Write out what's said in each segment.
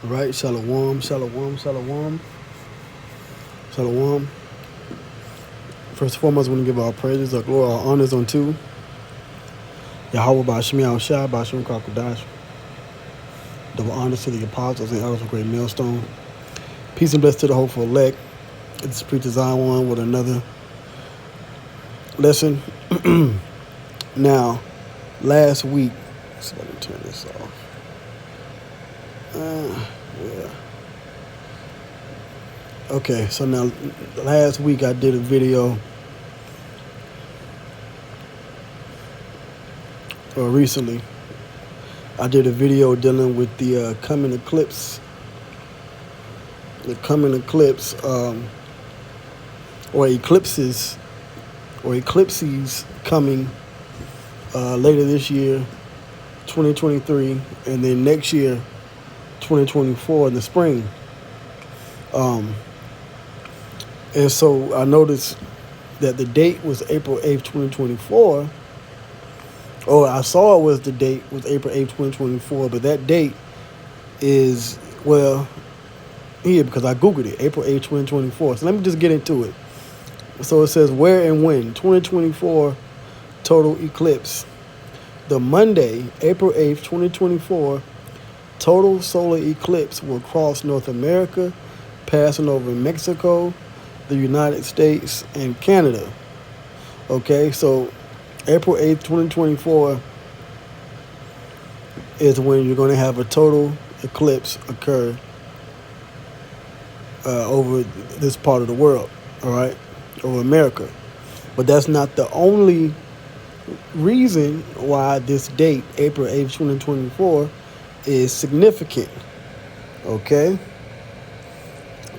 All right, shalom, shalom, shalom, shalom. First and foremost, I want to give our praises, our glory, our honors unto Yahweh Bashmi Al-Shai, Bashim Kakadash. Double honors to the apostles and elders of Great Millstone. Peace and blessings to the hopeful elect. It's Preacher Zion with another lesson. Now, last week, let's see if I can turn this off. Yeah. Okay, so now last week I did a video, or recently, I did a video dealing with the coming eclipse. The coming eclipse, or eclipses coming later this year, 2023, and then next year, 2024 in the spring. And so I noticed that the date was April 8th, 2024. Or I saw it was the date was April 8th, 2024, but that date is, well, here because I Googled it, April 8th, 2024. So let me just get into it. So it says where and when, 2024 total eclipse. The Monday, April 8th, 2024, total solar eclipse will cross North America, passing over Mexico, the United States, and Canada. Okay, so April 8th, 2024 is when you're going to have a total eclipse occur over this part of the world, all right, over America. But that's not the only reason why this date, April 8th, 2024, is significant, okay?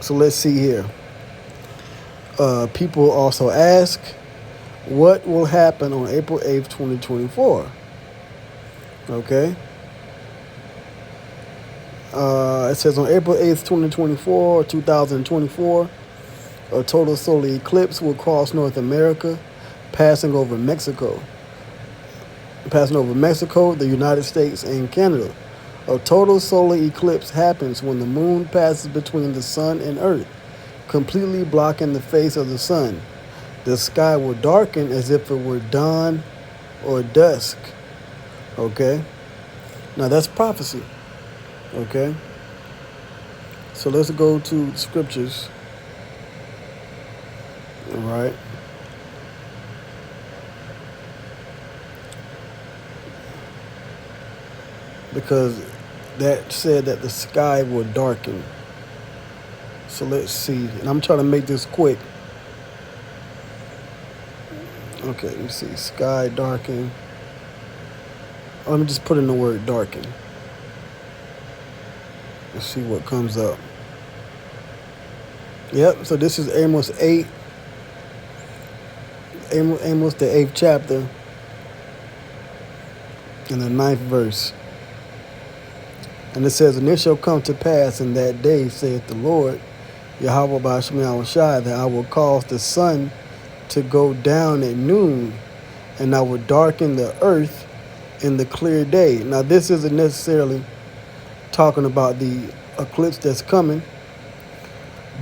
So let's see here. People also ask, what will happen on April 8th, 2024? Okay. It says on April 8th, 2024, a total solar eclipse will cross North America, passing over Mexico, the United States, and Canada. A total solar eclipse happens when the moon passes between the sun and earth, completely blocking the face of the sun. The sky will darken as if it were dawn or dusk. Okay? Now that's prophecy. Okay? So let's go to scriptures. All right? Because that said that the sky will darken. So let's see. And I'm trying to make this quick. Okay, let me see. Sky darken. Let me just put in the word darken. Let's see what comes up. Yep, so this is Amos 8. Amos, the 8th chapter, and the 9th verse. And it says, and it shall come to pass in that day, saith the Lord, Yahweh Bashmi Al-Shai, that I will cause the sun to go down at noon, and I will darken the earth in the clear day. Now, this isn't necessarily talking about the eclipse that's coming,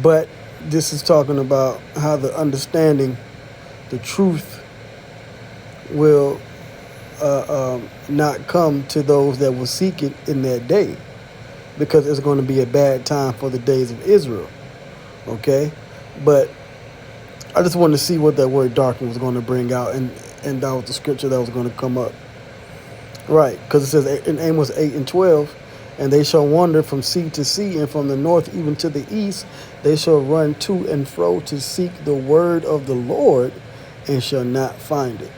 but this is talking about how the understanding, the truth will not come to those that will seek it in that day, because it's going to be a bad time for the days of Israel. Okay? But I just wanted to see what that word darken was going to bring out, and that was the scripture that was going to come up. Right, because it says in Amos 8 and 12, and they shall wander from sea to sea, and from the north even to the east. They shall run to and fro to seek the word of the Lord, and shall not find it.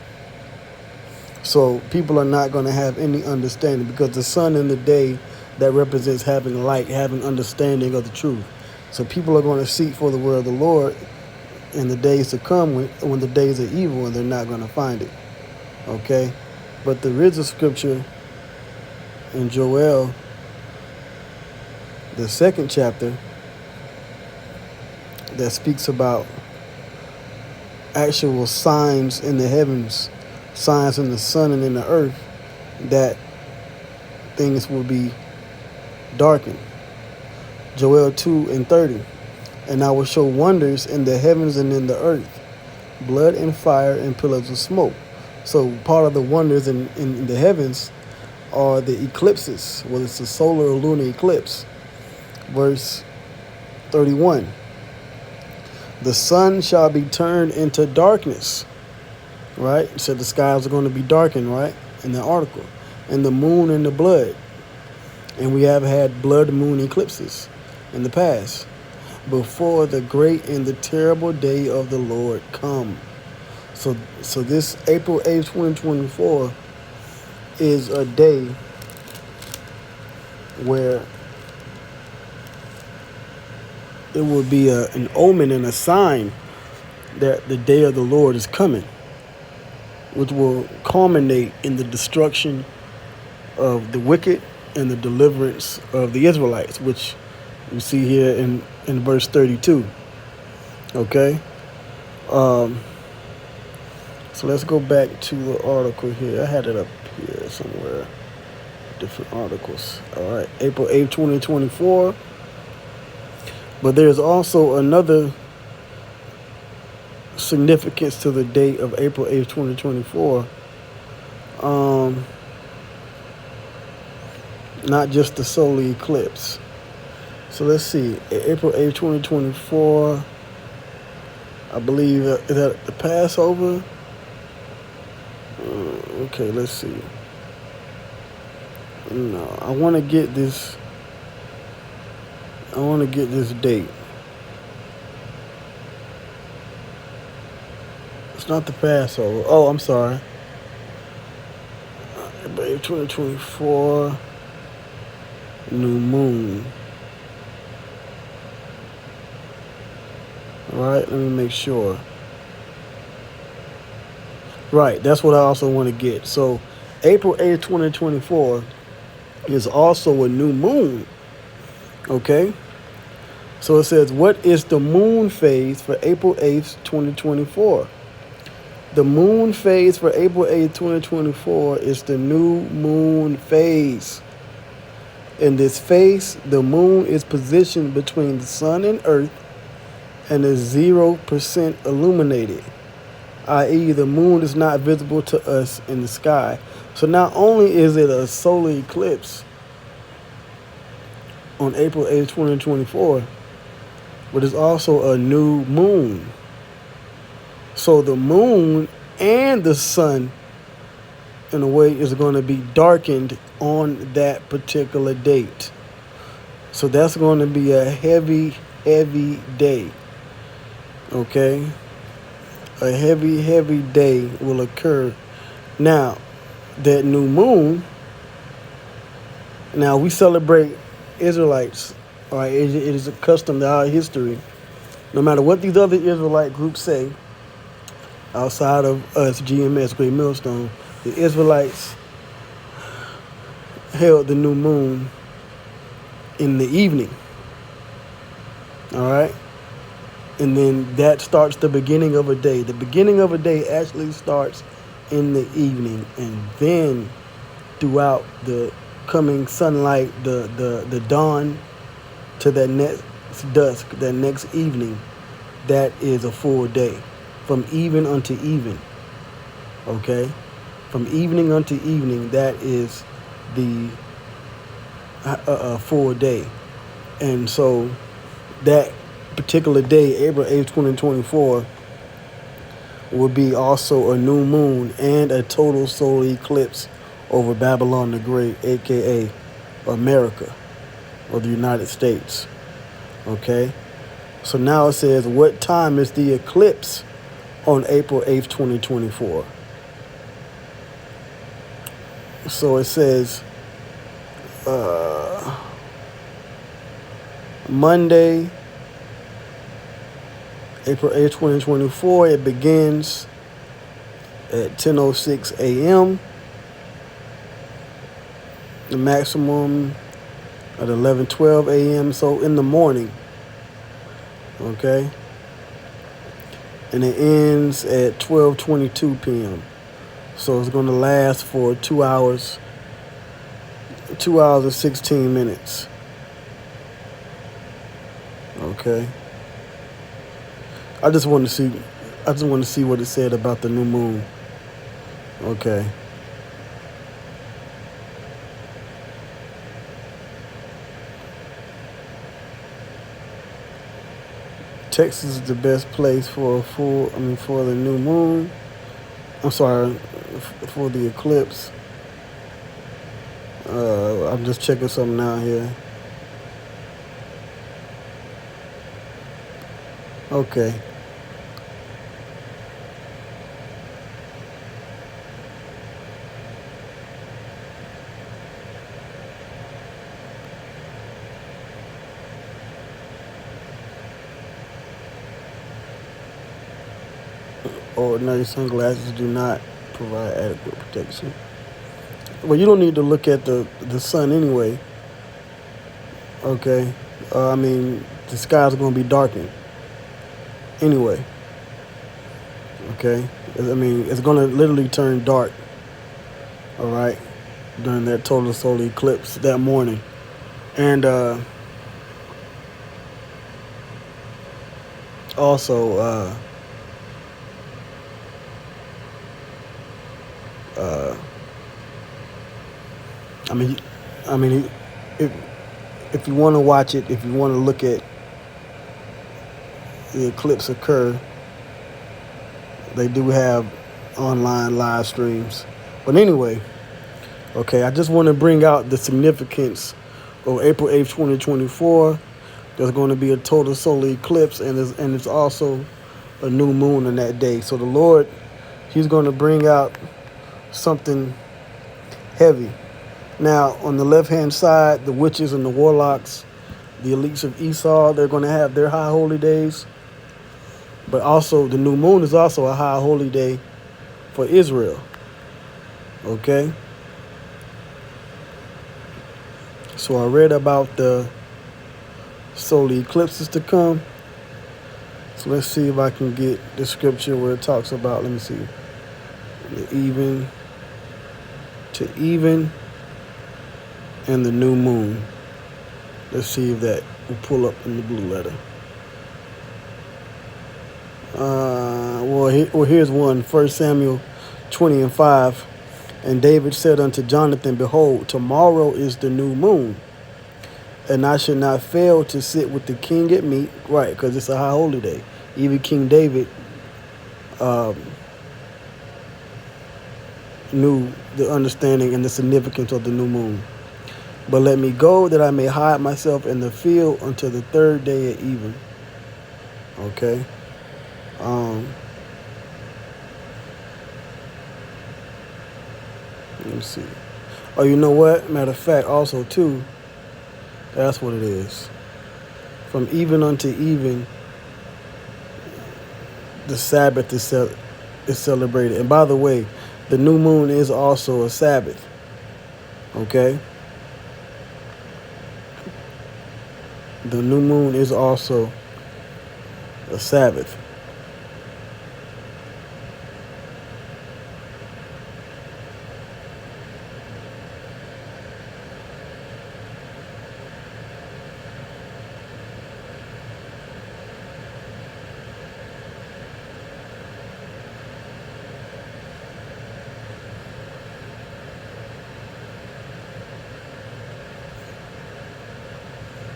So people are not going to have any understanding, because the sun in the day, that represents having light, having understanding of the truth. So people are going to seek for the word of the Lord in the days to come, when the days are evil, and they're not going to find it. Okay? But there is a scripture in Joel, the 2nd chapter, that speaks about actual signs in the heavens, signs in the sun and in the earth, that things will be darkened. Joel 2:30. And I will show wonders in the heavens and in the earth, blood and fire and pillars of smoke. So part of the wonders in the heavens are the eclipses, whether it's a solar or lunar eclipse. Verse 31. The sun shall be turned into darkness, right? So the skies are going to be darkened, right? In the article. And the moon and the blood. And we have had blood moon eclipses in the past. Before the great and the terrible day of the Lord come. So this April 8th, 2024 is a day where it will be an omen and a sign that the day of the Lord is coming, which will culminate in the destruction of the wicked and the deliverance of the Israelites, which we see here in verse 32. Okay? So let's go back to the article here. I had it up here somewhere. Different articles. All right. April 8th, 2024. But there's also another significance to the date of April 8th, 2024. Not just the solar eclipse. So let's see. April 8th, 2024. I believe, is that the Passover? Okay, let's see. No, I want to get this date. It's not the Passover. Oh, I'm sorry. April 2024. New moon. All right, let me make sure. Right, that's what I also want to get. So April 8th, 2024 is also a new moon. Okay? So it says, what is the moon phase for April 8th, 2024? The moon phase for April 8th, 2024 is the new moon phase. In this phase, the moon is positioned between the sun and earth and is 0% illuminated, i.e. the moon is not visible to us in the sky. So not only is it a solar eclipse on April 8th, 2024, but it's also a new moon. So the moon and the sun, in a way, is going to be darkened on that particular date. So that's going to be a heavy, heavy day. Okay? A heavy, heavy day will occur. Now, that new moon, now we celebrate Israelites. All right, it is a custom to our history. No matter what these other Israelite groups say, outside of us, GMS, Great Millstone, the Israelites held the new moon in the evening. All right? And then that starts the beginning of a day. The beginning of a day actually starts in the evening. And then throughout the coming sunlight, the dawn to that next dusk, that next evening, that is a full day. From even unto even. Okay? From evening unto evening, that is the full day. And so that particular day, April 8th, 2024, will be also a new moon and a total solar eclipse over Babylon the Great, a.k.a. America, or the United States. Okay? So now it says, what time is the eclipse on April 8th, 2024? So it says Monday, April 8th, 2024, it begins at 10:06 a.m. The maximum at 11:12 a.m. So in the morning, okay? And it ends at 12:22 p.m. So it's going to last for 2 hours and 16 minutes. Okay. I just want to see. I just want to see what it said about the new moon. Okay. Texas is the best place for for the new moon. I'm sorry, for the eclipse. I'm just checking something out here. Okay. Ordinary sunglasses do not provide adequate protection. Well, you don't need to look at the sun anyway. Okay. The skies are going to be darkened anyway. Okay. It's going to literally turn dark. All right. During that total solar eclipse that morning, and also uh, I mean, I mean, if if you want to watch it, if you want to look at the eclipse occur, they do have online live streams. But anyway, okay, I just want to bring out the significance of April 8th, 2024. There's going to be a total solar eclipse, and it's also a new moon on that day. So the Lord, He's going to bring out something heavy. Now, on the left-hand side, the witches and the warlocks, the elites of Esau, they're going to have their high holy days. But also, the new moon is also a high holy day for Israel. Okay? So I read about the solar eclipses to come. So let's see if I can get the scripture where it talks about, let me see, the even to even and the new moon. Let's see if that will pull up in the blue letter. Here's one. 1 Samuel 20:5. And David said unto Jonathan, Behold, tomorrow is the new moon, and I should not fail to sit with the king at meat. Right, because it's a high holy day. Even King David knew the understanding and the significance of the new moon. But let me go that I may hide myself in the field until the third day at even. Okay. Let me see. Oh, you know what? Matter of fact, also too, that's what it is. From even unto even, the Sabbath is celebrated. And by the way, the new moon is also a Sabbath. Okay? The new moon is also a Sabbath.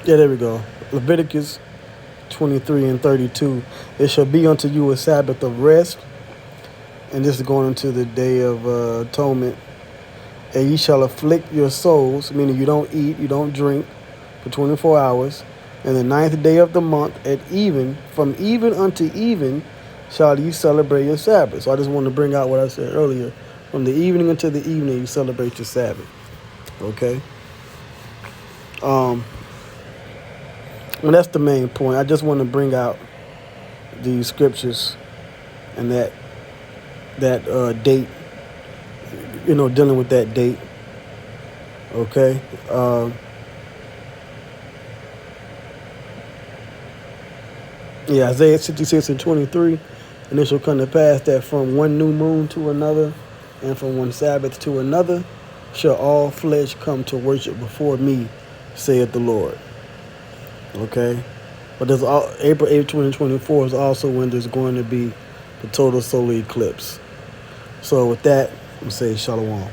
Yeah, there we go. Leviticus 23:32. It shall be unto you a Sabbath of rest. And this is going into the day of atonement. And ye shall afflict your souls, meaning you don't eat, you don't drink for 24 hours. And the ninth day of the month at even, from even unto even, shall ye celebrate your Sabbath. So I just want to bring out what I said earlier. From the evening until the evening, you celebrate your Sabbath. Okay? And that's the main point. I just want to bring out these scriptures and that date, dealing with that date. Okay? Isaiah 66:23. And it shall come to pass that from one new moon to another, and from one Sabbath to another, shall all flesh come to worship before me, saith the Lord. Okay? But there's April 8th, 2024 is also when there's going to be the total solar eclipse. So with that, I'm going to say shalom.